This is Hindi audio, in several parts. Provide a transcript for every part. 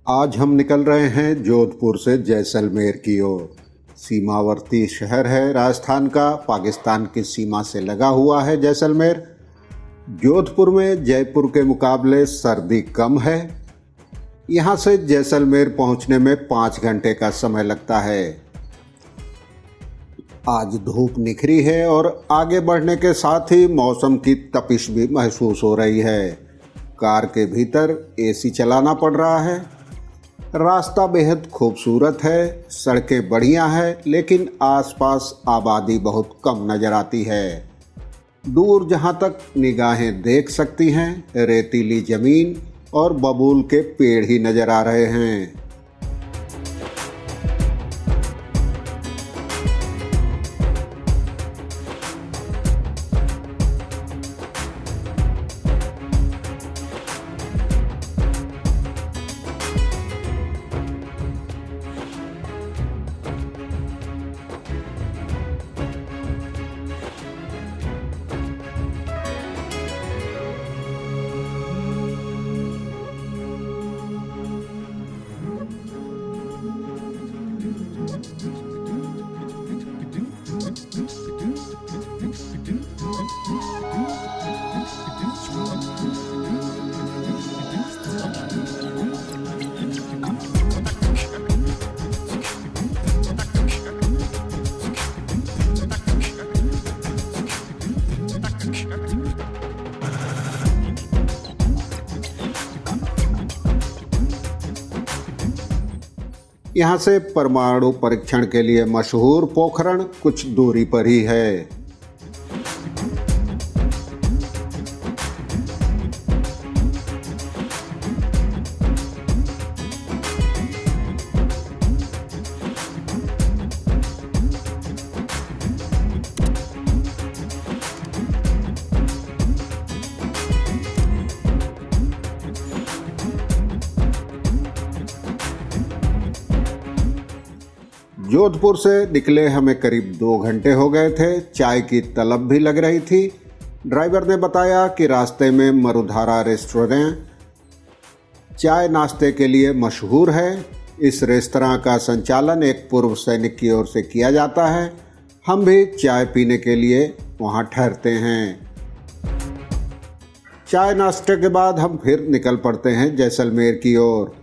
आज हम निकल रहे हैं जोधपुर से जैसलमेर की ओर। सीमावर्ती शहर है राजस्थान का, पाकिस्तान की सीमा से लगा हुआ है जैसलमेर। जोधपुर में जयपुर के मुकाबले सर्दी कम है। यहाँ से जैसलमेर पहुँचने में 5 घंटे का समय लगता है। आज धूप निखरी है और आगे बढ़ने के साथ ही मौसम की तपिश भी महसूस हो रही है। कार के भीतर एसी चलाना पड़ रहा है। रास्ता बेहद खूबसूरत है, सड़कें बढ़िया है, लेकिन आसपास आबादी बहुत कम नज़र आती है। दूर जहाँ तक निगाहें देख सकती हैं, रेतीली ज़मीन और बबूल के पेड़ ही नज़र आ रहे हैं। यहाँ से परमाणु परीक्षण के लिए मशहूर पोखरण कुछ दूरी पर ही है। जोधपुर से निकले हमें करीब 2 घंटे हो गए थे। चाय की तलब भी लग रही थी। ड्राइवर ने बताया कि रास्ते में मरुधारा रेस्टोरेंट चाय नाश्ते के लिए मशहूर है। इस रेस्तरां का संचालन एक पूर्व सैनिक की ओर से किया जाता है। हम भी चाय पीने के लिए वहां ठहरते हैं। चाय नाश्ते के बाद हम फिर निकल पड़ते हैं जैसलमेर की ओर।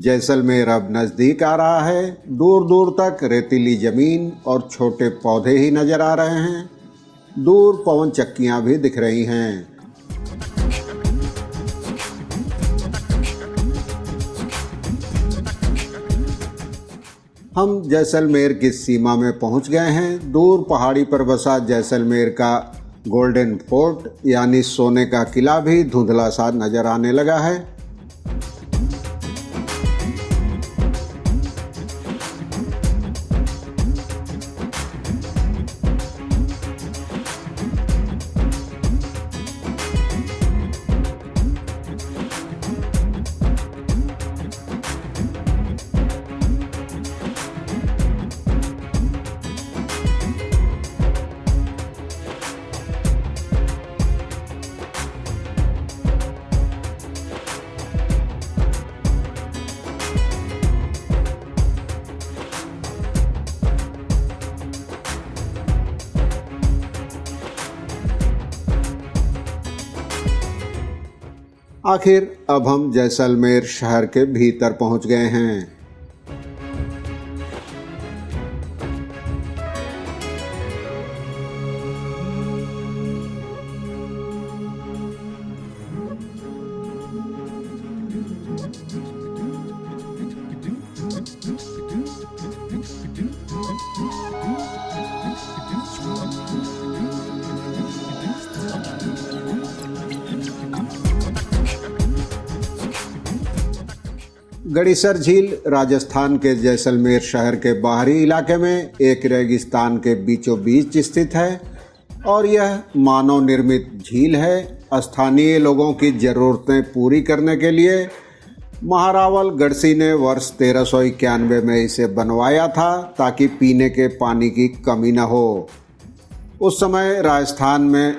जैसलमेर अब नज़दीक आ रहा है। दूर दूर तक रेतीली ज़मीन और छोटे पौधे ही नज़र आ रहे हैं। दूर पवन चक्कियाँ भी दिख रही हैं। हम जैसलमेर की सीमा में पहुंच गए हैं। दूर पहाड़ी पर बसा जैसलमेर का गोल्डन फोर्ट यानी सोने का किला भी धुंधला सा नज़र आने लगा है। आखिर अब हम जैसलमेर शहर के भीतर पहुंच गए हैं। गड़ीसर झील राजस्थान के जैसलमेर शहर के बाहरी इलाके में एक रेगिस्तान के बीचों बीच स्थित है और यह मानव निर्मित झील है। स्थानीय लोगों की ज़रूरतें पूरी करने के लिए महारावल गढ़सी ने वर्ष 1391 में इसे बनवाया था ताकि पीने के पानी की कमी न हो। उस समय राजस्थान में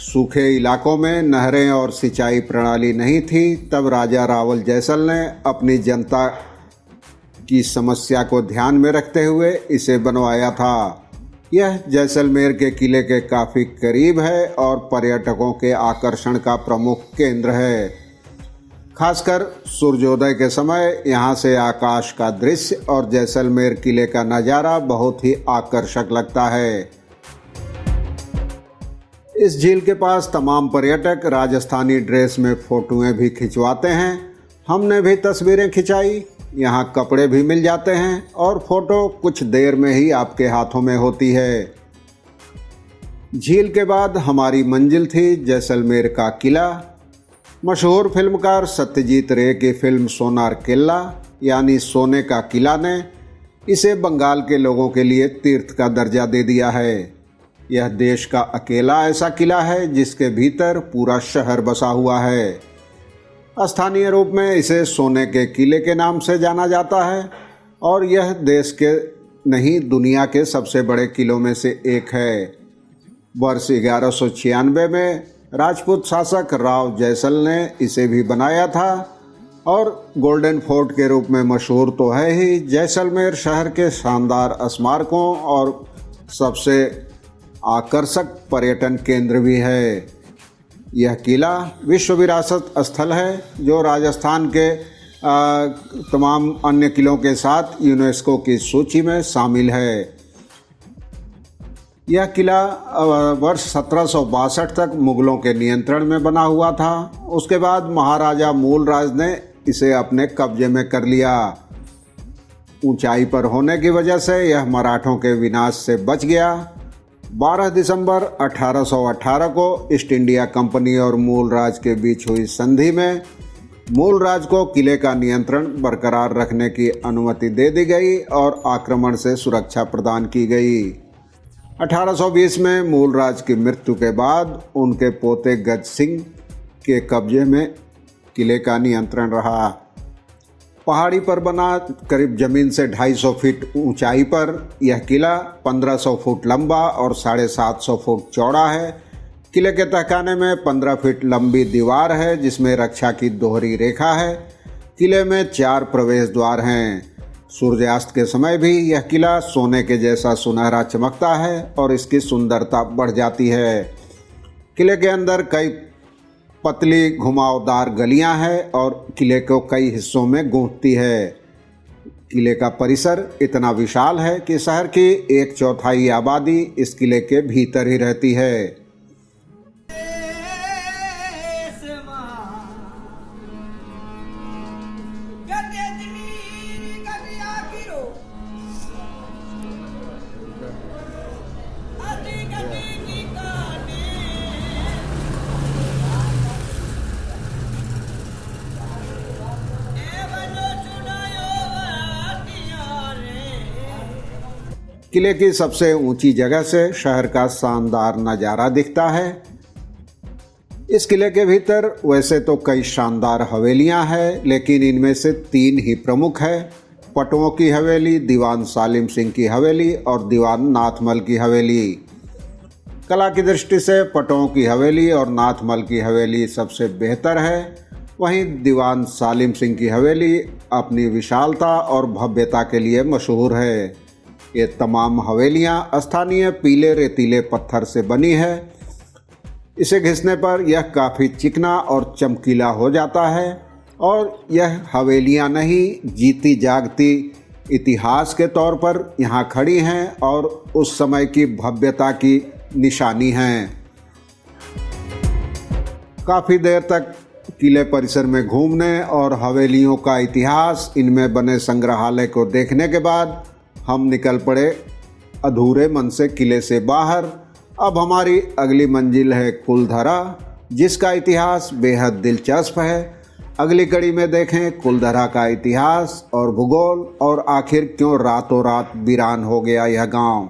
सूखे इलाकों में नहरें और सिंचाई प्रणाली नहीं थी। तब राजा रावल जैसल ने अपनी जनता की समस्या को ध्यान में रखते हुए इसे बनवाया था। यह जैसलमेर के किले के काफ़ी करीब है और पर्यटकों के आकर्षण का प्रमुख केंद्र है। खासकर सूर्योदय के समय यहाँ से आकाश का दृश्य और जैसलमेर किले का नज़ारा बहुत ही आकर्षक लगता है। इस झील के पास तमाम पर्यटक राजस्थानी ड्रेस में फोटोएं भी खिंचवाते हैं। हमने भी तस्वीरें खिंचाई। यहाँ कपड़े भी मिल जाते हैं और फोटो कुछ देर में ही आपके हाथों में होती है। झील के बाद हमारी मंजिल थी जैसलमेर का किला। मशहूर फिल्मकार सत्यजीत रे की फिल्म सोनार किला यानी सोने का किला ने इसे बंगाल के लोगों के लिए तीर्थ का दर्जा दे दिया है। यह देश का अकेला ऐसा किला है जिसके भीतर पूरा शहर बसा हुआ है। स्थानीय रूप में इसे सोने के किले के नाम से जाना जाता है और यह देश के नहीं दुनिया के सबसे बड़े किलों में से एक है। वर्ष 1196 में राजपूत शासक राव जैसल ने इसे भी बनाया था और गोल्डन फोर्ट के रूप में मशहूर तो है ही। जैसलमेर शहर के शानदार स्मारकों और सबसे आकर्षक पर्यटन केंद्र भी है। यह किला विश्व विरासत स्थल है जो राजस्थान के तमाम अन्य किलों के साथ यूनेस्को की सूची में शामिल है। यह किला वर्ष 1762 तक मुगलों के नियंत्रण में बना हुआ था। उसके बाद महाराजा मूलराज ने इसे अपने कब्जे में कर लिया। ऊंचाई पर होने की वजह से यह मराठों के विनाश से बच गया। 12 दिसंबर 1818 को ईस्ट इंडिया कंपनी और मूलराज के बीच हुई संधि में मूलराज को किले का नियंत्रण बरकरार रखने की अनुमति दे दी गई और आक्रमण से सुरक्षा प्रदान की गई। 1820 में मूलराज की मृत्यु के बाद उनके पोते गज सिंह के कब्जे में किले का नियंत्रण रहा। पहाड़ी पर बना करीब जमीन से 250 फीट ऊंचाई पर यह किला 1500 फुट लंबा और 750 फुट चौड़ा है। किले के तहखाने में 15 फीट लंबी दीवार है जिसमें रक्षा की दोहरी रेखा है। किले में 4 प्रवेश द्वार हैं। सूर्यास्त के समय भी यह किला सोने के जैसा सुनहरा चमकता है और इसकी सुंदरता बढ़ जाती है। किले के अंदर कई पतली घुमावदार गलियां हैं और किले को कई हिस्सों में गूंथती है। किले का परिसर इतना विशाल है कि शहर की 1/4 आबादी इस किले के भीतर ही रहती है। किले की सबसे ऊंची जगह से शहर का शानदार नज़ारा दिखता है। इस किले के भीतर वैसे तो कई शानदार हवेलियां हैं, लेकिन इनमें से 3 ही प्रमुख है। पटुओं की हवेली, दीवान सालिम सिंह की हवेली और दीवान नाथमल की हवेली। कला की दृष्टि से पटुओं की हवेली और नाथमल की हवेली सबसे बेहतर है। वहीं दीवान सालिम सिंह की हवेली अपनी विशालता और भव्यता के लिए मशहूर है। ये तमाम हवेलियां स्थानीय पीले रेतीले पत्थर से बनी है। इसे घिसने पर यह काफ़ी चिकना और चमकीला हो जाता है और यह हवेलियां नहीं, जीती जागती इतिहास के तौर पर यहाँ खड़ी हैं और उस समय की भव्यता की निशानी हैं। काफ़ी देर तक किले परिसर में घूमने और हवेलियों का इतिहास, इनमें बने संग्रहालय को देखने के बाद हम निकल पड़े अधूरे मन से किले से बाहर। अब हमारी अगली मंजिल है कुलधरा, जिसका इतिहास बेहद दिलचस्प है। अगली कड़ी में देखें कुलधरा का इतिहास और भूगोल और आखिर क्यों रातों रात वीरान हो गया यह गांव।